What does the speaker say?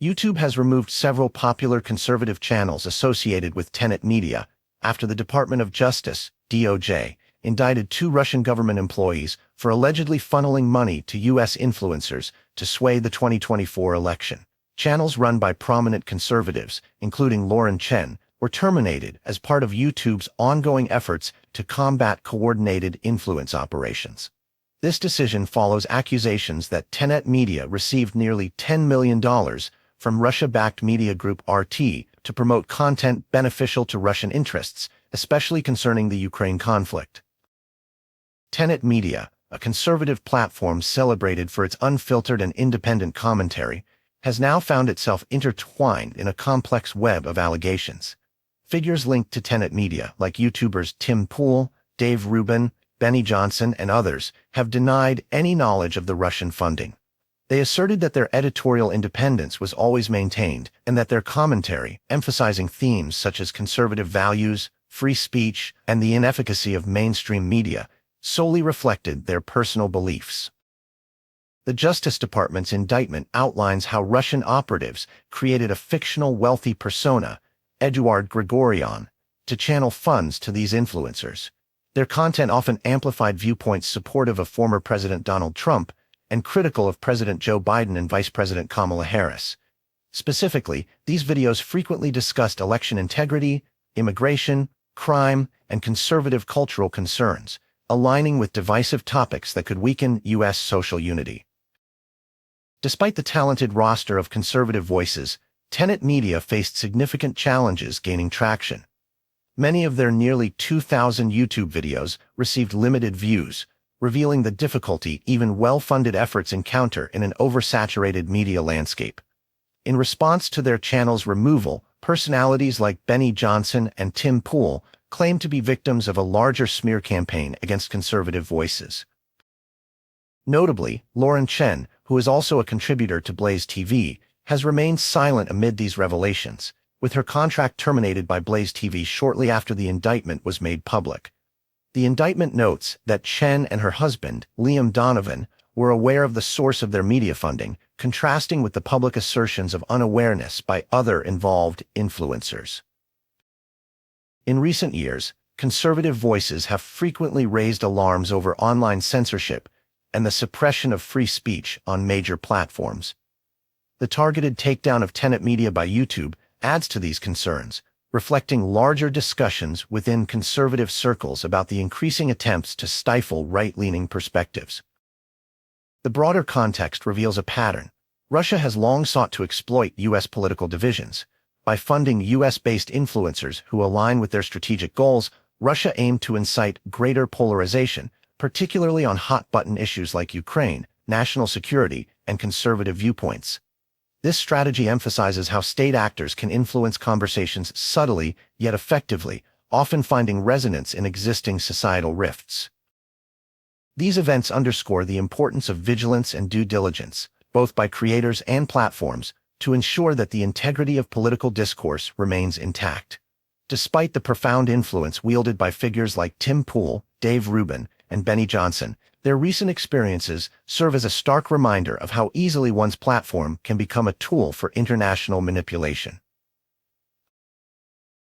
YouTube has removed several popular conservative channels associated with Tenet Media after the Department of Justice, DOJ, indicted 2 Russian government employees for allegedly funneling money to U.S. influencers to sway the 2024 election. Channels run by prominent conservatives, including Lauren Chen, were terminated as part of YouTube's ongoing efforts to combat coordinated influence operations. This decision follows accusations that Tenet Media received nearly $10 million from Russia-backed media group RT to promote content beneficial to Russian interests, especially concerning the Ukraine conflict. Tenet Media, a conservative platform celebrated for its unfiltered and independent commentary, has now found itself intertwined in a complex web of allegations. Figures linked to Tenet Media, like YouTubers Tim Pool, Dave Rubin, Benny Johnson, and others, have denied any knowledge of the Russian funding. They asserted that their editorial independence was always maintained and that their commentary, emphasizing themes such as conservative values, free speech, and the inefficacy of mainstream media, solely reflected their personal beliefs. The Justice Department's indictment outlines how Russian operatives created a fictional wealthy persona, Eduard Grigoryan, to channel funds to these influencers. Their content often amplified viewpoints supportive of former President Donald Trump and critical of President Joe Biden and Vice President Kamala Harris. Specifically, these videos frequently discussed election integrity, immigration, crime, and conservative cultural concerns, aligning with divisive topics that could weaken U.S. social unity. Despite the talented roster of conservative voices, Tenet Media faced significant challenges gaining traction. Many of their nearly 2,000 YouTube videos received limited views, revealing the difficulty even well-funded efforts encounter in an oversaturated media landscape. In response to their channel's removal, personalities like Benny Johnson and Tim Pool claimed to be victims of a larger smear campaign against conservative voices. Notably, Lauren Chen, who is also a contributor to Blaze TV, has remained silent amid these revelations, with her contract terminated by Blaze TV shortly after the indictment was made public. The indictment notes that Chen and her husband, Liam Donovan, were aware of the source of their media funding, contrasting with the public assertions of unawareness by other involved influencers. In recent years, conservative voices have frequently raised alarms over online censorship and the suppression of free speech on major platforms. The targeted takedown of Tenet Media by YouTube adds to these concerns, reflecting larger discussions within conservative circles about the increasing attempts to stifle right-leaning perspectives. The broader context reveals a pattern. Russia has long sought to exploit U.S. political divisions. By funding U.S.-based influencers who align with their strategic goals, Russia aimed to incite greater polarization, particularly on hot-button issues like Ukraine, national security, and conservative viewpoints. This strategy emphasizes how state actors can influence conversations subtly yet effectively, often finding resonance in existing societal rifts. These events underscore the importance of vigilance and due diligence, both by creators and platforms, to ensure that the integrity of political discourse remains intact. Despite the profound influence wielded by figures like Tim Pool, Dave Rubin, and Benny Johnson, their recent experiences serve as a stark reminder of how easily one's platform can become a tool for international manipulation.